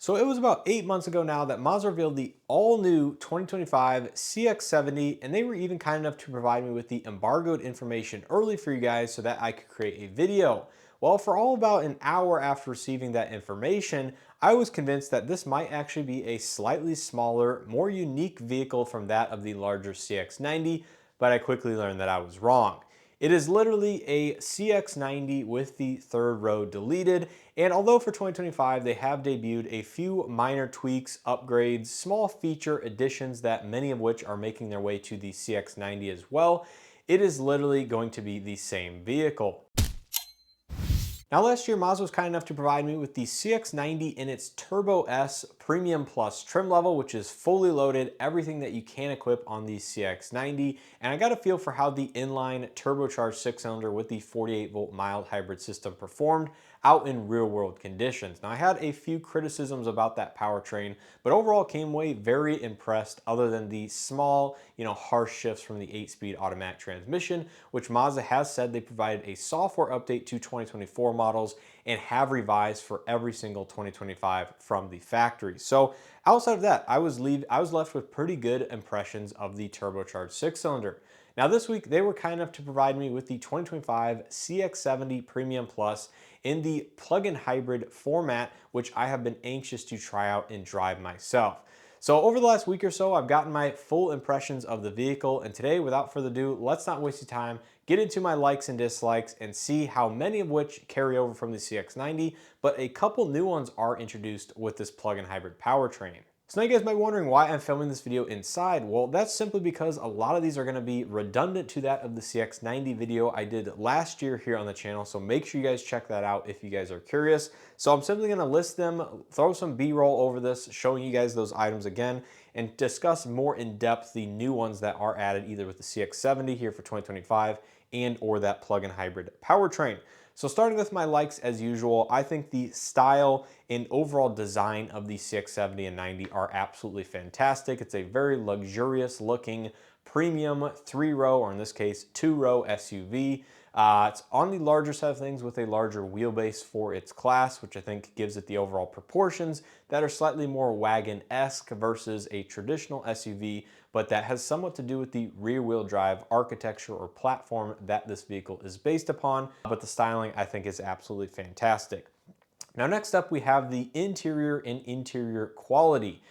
So it was about 8 months ago now that Mazda revealed the all-new 2025 CX-70, and they were even kind enough to provide me with the embargoed information early for you guys so that I could create a video. Well, for all about an hour after receiving that information, I was convinced that this might actually be a slightly smaller, more unique vehicle from that of the larger CX-90, but I quickly learned that I was wrong. It is literally a CX-90 with the third row deleted, and although for 2025 they have debuted a few minor tweaks, upgrades, small feature additions that many of which are making their way to the CX-90 as well, it is literally going to be the same vehicle. Now last year, Mazda was kind enough to provide me with the CX-90 in its Turbo S Premium Plus trim level, which is fully loaded, everything that you can equip on the CX-90. And I got a feel for how the inline turbocharged six-cylinder with the 48-volt mild hybrid system performed out in real-world conditions. Now I had a few criticisms about that powertrain, but overall came away very impressed other than the small, harsh shifts from the 8-speed automatic transmission, which Mazda has said they provided a software update to 2024 models and have revised for every single 2025 from the factory. So outside of that, I was left with pretty good impressions of the turbocharged six-cylinder. Now this week, they were kind enough to provide me with the 2025 CX-70 Premium Plus in the plug-in hybrid format, which I have been anxious to try out and drive myself. So over the last week or so, I've gotten my full impressions of the vehicle, and today, without further ado, let's not waste your time, get into my likes and dislikes and see how many of which carry over from the CX-90, but a couple new ones are introduced with this plug-in hybrid powertrain. So now you guys might be wondering why I'm filming this video inside. Well, that's simply because a lot of these are going to be redundant to that of the CX-90 video I did last year here on the channel. So make sure you guys check that out if you guys are curious. So I'm simply going to list them, throw some B-roll over this, showing you guys those items again, and discuss more in depth the new ones that are added either with the CX-70 here for 2025 and or that plug-in hybrid powertrain. So starting with my likes as usual, I think the style and overall design of the CX-70 and 90 are absolutely fantastic. It's a very luxurious looking premium three-row, or in this case, two-row SUV. It's on the larger side of things with a larger wheelbase for its class, which I think gives it the overall proportions that are slightly more wagon-esque versus a traditional SUV, but that has somewhat to do with the rear-wheel drive architecture or platform that this vehicle is based upon, but the styling I think is absolutely fantastic. Now next up we have the interior and interior quality.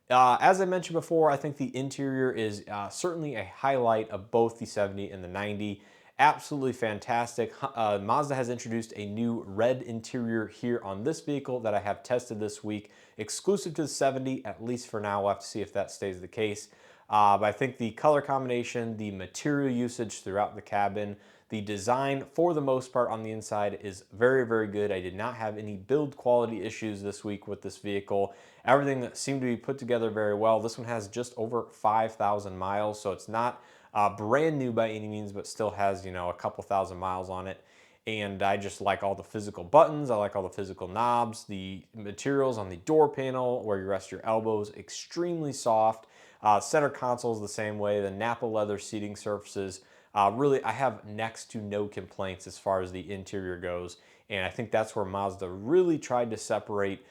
As I mentioned before, I think the interior is certainly a highlight of both the 70 and the 90. Absolutely fantastic. Mazda has introduced a new red interior here on this vehicle that I have tested this week, exclusive to the 70, at least for now. We'll have to see if that stays the case. But I think the color combination, the material usage throughout the cabin, the design for the most part on the inside is very, very good. I did not have any build quality issues this week with this vehicle. Everything seemed to be put together very well. This one has just over 5,000 miles, so it's not brand new by any means, but still has, a couple thousand miles on it. And I just like all the physical buttons. I like all the physical knobs. The materials on the door panel where you rest your elbows, extremely soft. Center console is the same way. The Nappa leather seating surfaces. Really, I have next to no complaints as far as the interior goes. And I think that's where Mazda really tried to separate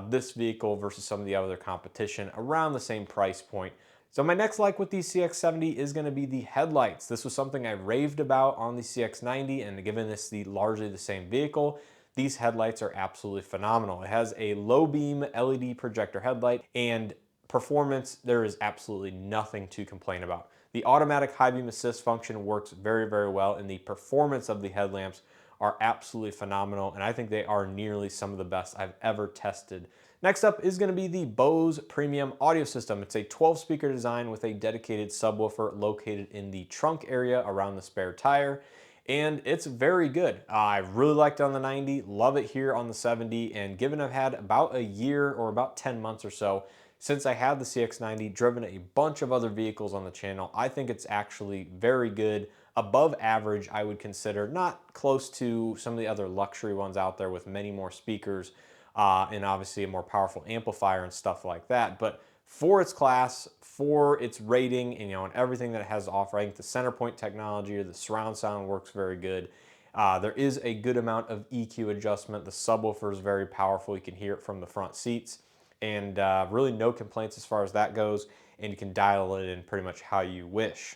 this vehicle versus some of the other competition around the same price point. So my next like with the CX-70 is going to be the headlights. This was something I raved about on the CX-90, and given this largely the same vehicle, these headlights are absolutely phenomenal. It has a low beam LED projector headlight, and performance, there is absolutely nothing to complain about. The automatic high beam assist function works very, very well, and the performance of the headlamps are absolutely phenomenal, and I think they are nearly some of the best I've ever tested. Next up is going to be the Bose premium audio system. It's a 12-speaker design with a dedicated subwoofer located in the trunk area around the spare tire, and it's very good. I really liked it on the 90, love it here on the 70, and given I've had about a year or about 10 months or so since I had the CX-90, driven a bunch of other vehicles on the channel, I think it's actually very good. Above average, I would consider, not close to some of the other luxury ones out there with many more speakers and obviously a more powerful amplifier and stuff like that. But for its class, for its rating, and everything that it has to offer, I think the center point technology or the surround sound works very good. There is a good amount of EQ adjustment. The subwoofer is very powerful. You can hear it from the front seats. and really no complaints as far as that goes, and you can dial it in pretty much how you wish.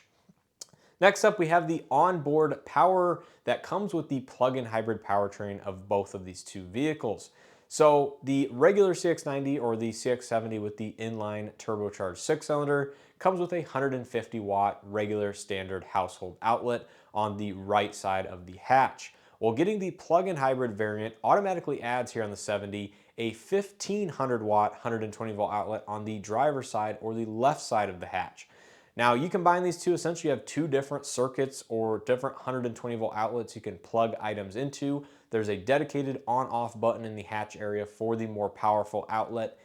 Next up, we have the onboard power that comes with the plug-in hybrid powertrain of both of these two vehicles. So the regular CX-90 or the CX-70 with the inline turbocharged 6-cylinder comes with a 150 watt regular standard household outlet on the right side of the hatch. Well, getting the plug-in hybrid variant automatically adds here on the 70 a 1500 watt 120 volt outlet on the driver's side or the left side of the hatch. Now you combine these two, essentially you have two different circuits or different 120 volt outlets you can plug items into. There's a dedicated on-off button in the hatch area for the more powerful outlet.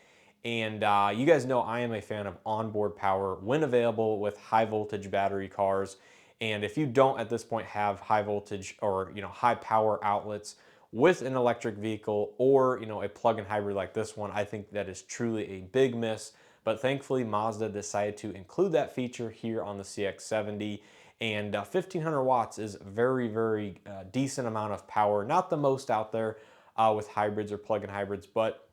And you guys know I am a fan of onboard power when available with high voltage battery cars. And if you don't at this point have high voltage or high power outlets with an electric vehicle or a plug-in hybrid like this one, I think that is truly a big miss. But thankfully Mazda decided to include that feature here on the CX-70, and 1500 watts is very decent amount of power. Not the most out there with hybrids or plug-in hybrids, but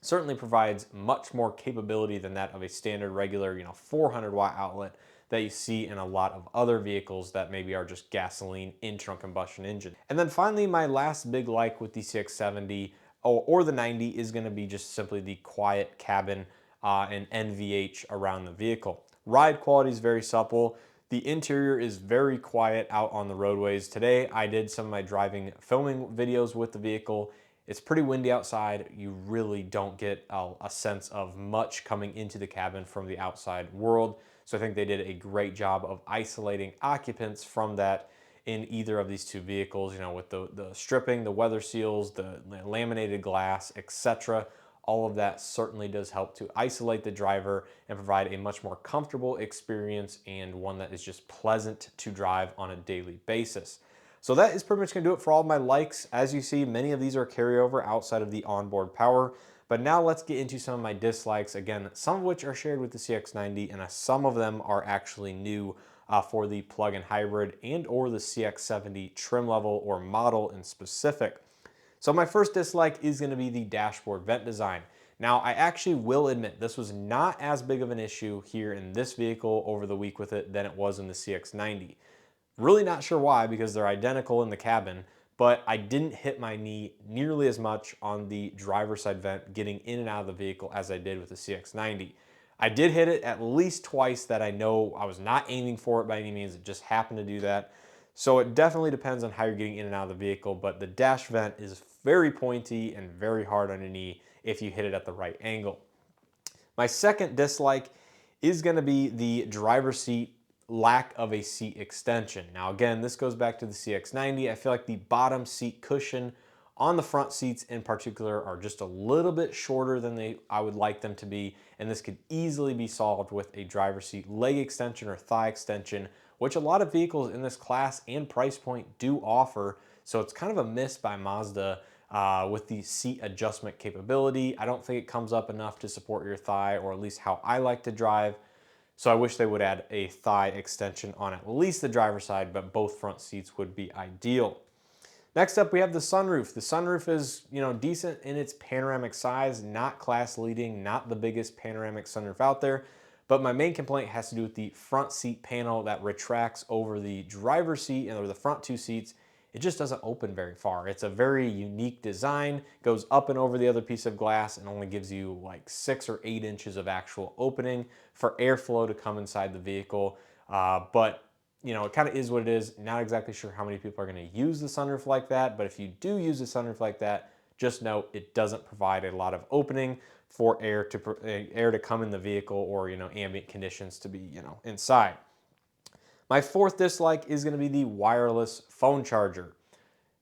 certainly provides much more capability than that of a standard regular 400 watt outlet that you see in a lot of other vehicles that maybe are just gasoline internal combustion engine. And then finally, my last big like with the CX-70 or the 90 is going to be just simply the quiet cabin and NVH around the vehicle. Ride quality is very supple. The interior is very quiet out on the roadways. Today I did some of my driving filming videos with the vehicle. It's pretty windy outside. You really don't get a sense of much coming into the cabin from the outside world. So I think they did a great job of isolating occupants from that in either of these two vehicles, with the stripping, the weather seals, the laminated glass, etc. All of that certainly does help to isolate the driver and provide a much more comfortable experience and one that is just pleasant to drive on a daily basis. So that is pretty much going to do it for all of my likes. As you see, many of these are carryover outside of the onboard power. But now let's get into some of my dislikes. Again, some of which are shared with the CX-90 and some of them are actually new for the plug-in hybrid and or the CX-70 trim level or model in specific. So my first dislike is going to be the dashboard vent design. Now, I actually will admit this was not as big of an issue here in this vehicle over the week with it than it was in the CX-90. Really not sure why, because they're identical in the cabin, but I didn't hit my knee nearly as much on the driver's side vent getting in and out of the vehicle as I did with the CX-90. I did hit it at least twice that I know I was not aiming for it by any means. It just happened to do that. So it definitely depends on how you're getting in and out of the vehicle, but the dash vent is very pointy and very hard on your knee if you hit it at the right angle. My second dislike is going to be the driver's seat lack of a seat extension. Now again, this goes back to the CX-90. I feel like the bottom seat cushion on the front seats in particular are just a little bit shorter than I would like them to be, and this could easily be solved with a driver's seat leg extension or thigh extension, which a lot of vehicles in this class and price point do offer. So it's kind of a miss by Mazda with the seat adjustment capability. I don't think it comes up enough to support your thigh, or at least how I like to drive. So I wish they would add a thigh extension on at least the driver's side, but both front seats would be ideal. Next up, we have the sunroof. The sunroof is, decent in its panoramic size, not class leading, not the biggest panoramic sunroof out there. But my main complaint has to do with the front seat panel that retracts over the driver's seat or the front two seats. It just doesn't open very far. It's a very unique design, goes up and over the other piece of glass and only gives you like 6 or 8 inches of actual opening for airflow to come inside the vehicle. But it kind of is what it is. Not exactly sure how many people are going to use the sunroof like that, but if you do use the sunroof like that, just know it doesn't provide a lot of opening for air to come in the vehicle or ambient conditions to be inside. My fourth dislike is going to be the wireless phone charger.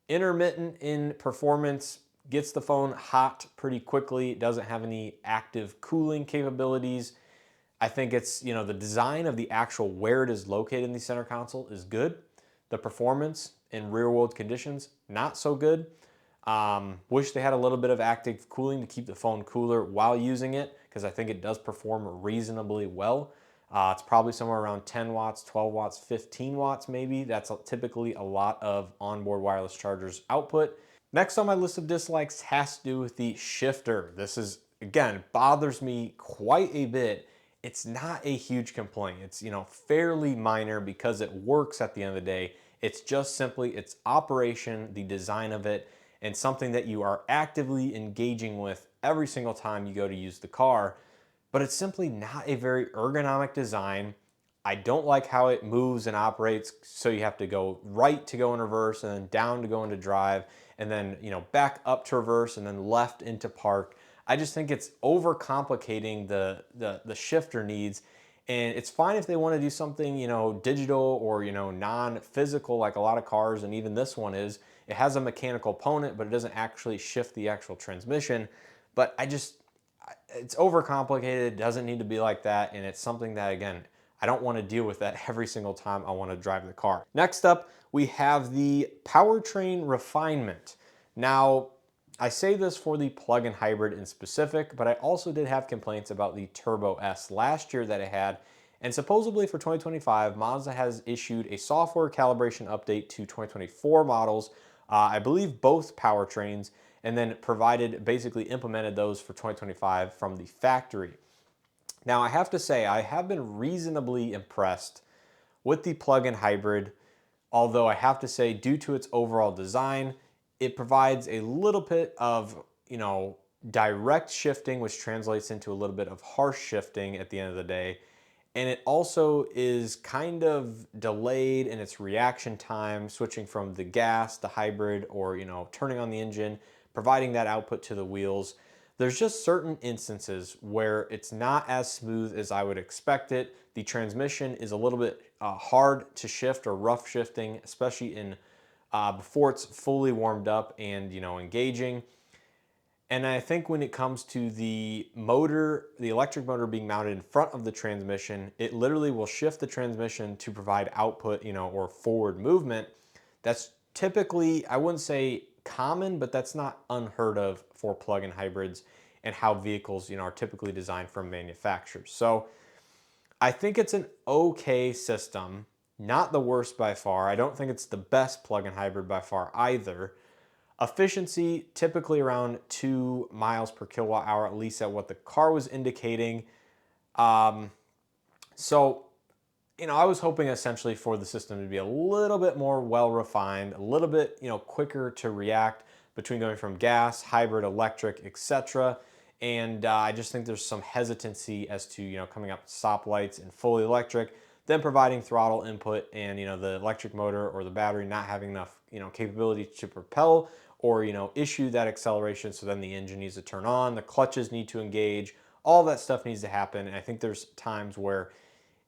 Intermittent in performance, gets the phone hot pretty quickly, doesn't have any active cooling capabilities. I think it's, the design of the actual where it is located in the center console is good. The performance in real world conditions, not so good. Wish they had a little bit of active cooling to keep the phone cooler while using it, because I think it does perform reasonably well. It's probably somewhere around 10 watts, 12 watts, 15 watts maybe. That's typically a lot of onboard wireless chargers output. Next on my list of dislikes has to do with the shifter. This is again, bothers me quite a bit. It's not a huge complaint. It's, fairly minor because it works at the end of the day. It's just simply its operation, the design of it, and something that you are actively engaging with every single time you go to use the car. But it's simply not a very ergonomic design. I don't like how it moves and operates. So you have to go right to go in reverse, and then down to go into drive, and then, back up to reverse, and then left into park. I just think it's overcomplicating the shifter needs. And it's fine if they want to do something, digital or, non-physical, like a lot of cars, and even this one is. It has a mechanical component, but it doesn't actually shift the actual transmission. But it's overcomplicated. It doesn't need to be like that. And it's something that, again, I don't want to deal with that every single time I want to drive the car. Next up, we have the powertrain refinement. Now, I say this for the plug-in hybrid in specific, but I also did have complaints about the Turbo S last year that it had. And supposedly for 2025, Mazda has issued a software calibration update to 2024 models, I believe both powertrains, and then basically implemented those for 2025 from the factory. Now, I have to say, I have been reasonably impressed with the plug-in hybrid, although I have to say, due to its overall design, it provides a little bit of, direct shifting, which translates into a little bit of harsh shifting at the end of the day. And it also is kind of delayed in its reaction time, switching from the gas, the hybrid, or, turning on the engine, providing that output to the wheels. There's just certain instances where it's not as smooth as I would expect it. The transmission is a little bit hard to shift or rough shifting, especially in before it's fully warmed up and, engaging. And I think when it comes to the motor, the electric motor being mounted in front of the transmission, it literally will shift the transmission to provide output, or forward movement. That's typically, I wouldn't say common, but that's not unheard of for plug-in hybrids and how vehicles, are typically designed from manufacturers. So I think it's an okay system, not the worst by far. I don't think it's the best plug-in hybrid by far either. Efficiency, typically around 2 miles per kilowatt hour, at least at what the car was indicating. So, I was hoping essentially for the system to be a little bit more well-refined, a little bit, quicker to react between going from gas, hybrid, electric, etc. And I just think there's some hesitancy as to, coming up stoplights and fully electric, then providing throttle input and, the electric motor or the battery not having enough, capability to propel or, issue that acceleration. So then the engine needs to turn on, the clutches need to engage, all that stuff needs to happen. And I think there's times where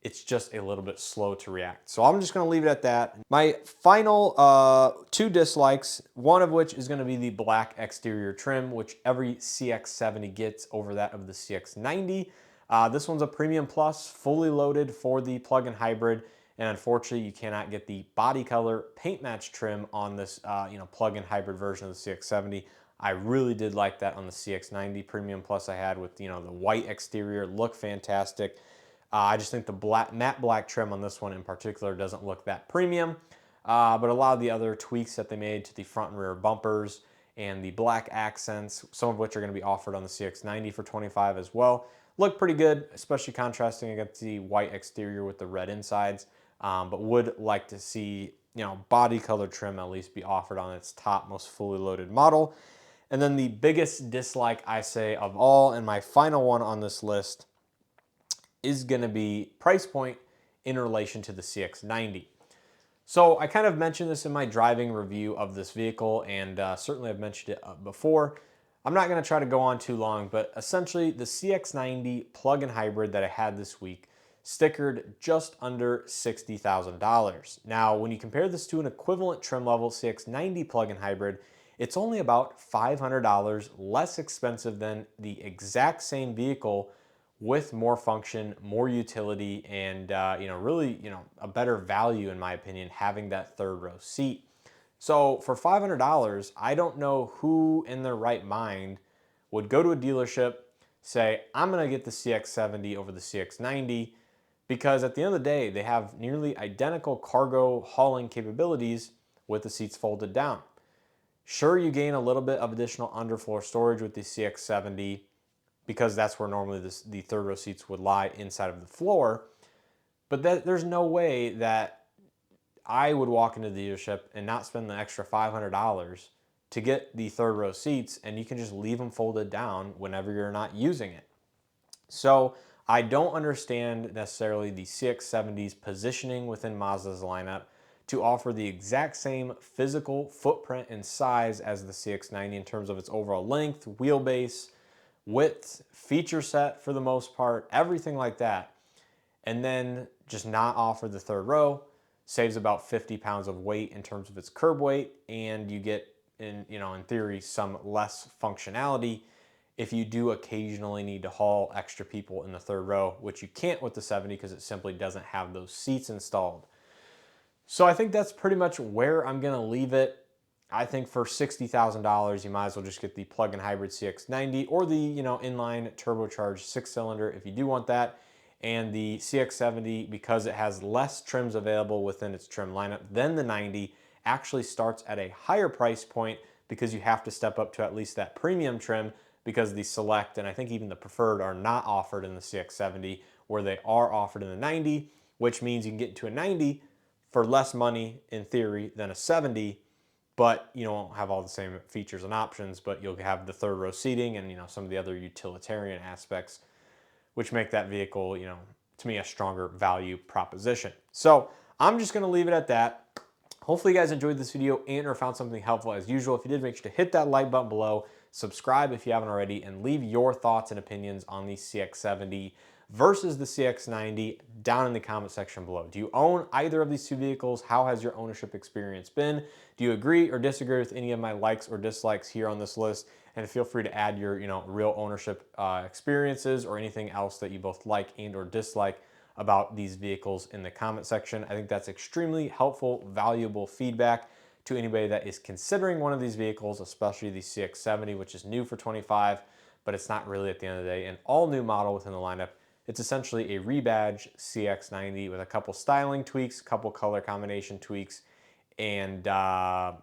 it's just a little bit slow to react. So I'm just gonna leave it at that. My final 2 dislikes, one of which is gonna be the black exterior trim, which every CX-70 gets over that of the CX-90. This one's a premium plus, fully loaded for the plug-in hybrid. And unfortunately, you cannot get the body color paint match trim on this plug-in hybrid version of the CX-70. I really did like that on the CX-90 Premium Plus I had with the white exterior, look fantastic. I just think the matte black trim on this one in particular doesn't look that premium, but a lot of the other tweaks that they made to the front and rear bumpers and the black accents, some of which are going to be offered on the CX-90 for $25 as well, look pretty good, especially contrasting against the white exterior with the red insides. But would like to see, body color trim at least be offered on its top most fully loaded model. And then the biggest dislike I say of all, and my final one on this list, is going to be price point in relation to the CX-90. So I kind of mentioned this in my driving review of this vehicle, and certainly I've mentioned it before. I'm not going to try to go on too long, but essentially the CX-90 plug-in hybrid that I had this week stickered just under $60,000. Now, when you compare this to an equivalent trim level CX-90 plug-in hybrid, it's only about $500 less expensive than the exact same vehicle with more function, more utility, and really a better value in my opinion, having that third row seat. So for $500, I don't know who in their right mind would go to a dealership, say, I'm gonna get the CX-70 over the CX-90, because at the end of the day, they have nearly identical cargo hauling capabilities with the seats folded down. Sure, you gain a little bit of additional underfloor storage with the CX-70 because that's where normally the third row seats would lie inside of the floor. But there's no way that I would walk into the dealership and not spend the extra $500 to get the third row seats, and you can just leave them folded down whenever you're not using it. So I don't understand necessarily the CX-70's positioning within Mazda's lineup to offer the exact same physical footprint and size as the CX-90 in terms of its overall length, wheelbase, width, feature set for the most part, everything like that, and then just not offer the third row. Saves about 50 pounds of weight in terms of its curb weight, and you get, in theory, some less functionality if you do occasionally need to haul extra people in the third row, which you can't with the 70 because it simply doesn't have those seats installed. So I think that's pretty much where I'm gonna leave it. I think for $60,000, you might as well just get the plug-in hybrid CX-90 or the inline turbocharged 6-cylinder if you do want that. And the CX-70, because it has less trims available within its trim lineup than the 90, actually starts at a higher price point because you have to step up to at least that premium trim, because the Select and I think even the Preferred are not offered in the CX-70, where they are offered in the 90, which means you can get into a 90 for less money in theory than a 70, but you won't have all the same features and options, but you'll have the third row seating and some of the other utilitarian aspects, which make that vehicle, to me, a stronger value proposition. So I'm just gonna leave it at that. Hopefully you guys enjoyed this video and or found something helpful as usual. If you did, make sure to hit that like button below, subscribe if you haven't already, and leave your thoughts and opinions on the CX-70 versus the CX-90 down in the comment section below. Do you own either of these two vehicles? How has your ownership experience been? Do you agree or disagree with any of my likes or dislikes here on this list? And feel free to add your real ownership experiences or anything else that you both like and or dislike about these vehicles in the comment section. I think that's extremely helpful, valuable feedback to anybody that is considering one of these vehicles, especially the CX-70, which is new for 25, but it's not really at the end of the day an all new model within the lineup. It's essentially a rebadged CX-90 with a couple styling tweaks, a couple color combination tweaks, and $500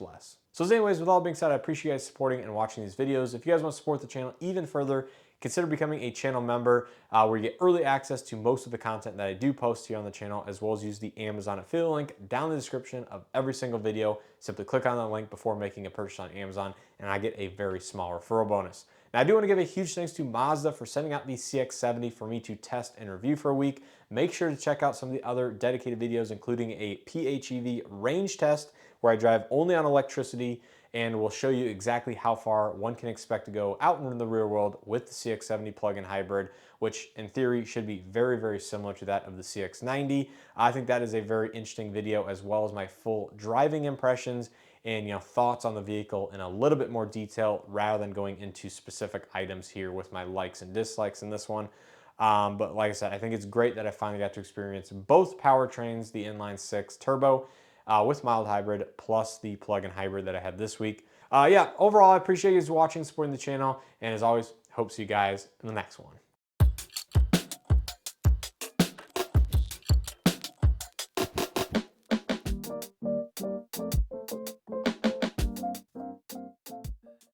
less. So anyways, with all being said, I appreciate you guys supporting and watching these videos. If you guys want to support the channel even further, consider becoming a channel member where you get early access to most of the content that I do post here on the channel, as well as use the Amazon affiliate link down in the description of every single video. Simply click on that link before making a purchase on Amazon, and I get a very small referral bonus. Now, I do want to give a huge thanks to Mazda for sending out the CX-70 for me to test and review for a week. Make sure to check out some of the other dedicated videos, including a PHEV range test where I drive only on electricity and will show you exactly how far one can expect to go out in the real world with the CX-70 plug-in hybrid, which in theory should be very, very similar to that of the CX-90. I think that is a very interesting video, as well as my full driving impressions and thoughts on the vehicle in a little bit more detail rather than going into specific items here with my likes and dislikes in this one. But like I said, I think it's great that I finally got to experience both powertrains, the inline 6 turbo with mild hybrid plus the plug-in hybrid that I had this week. Yeah, overall, I appreciate you guys watching, supporting the channel, and as always, hope to see you guys in the next one.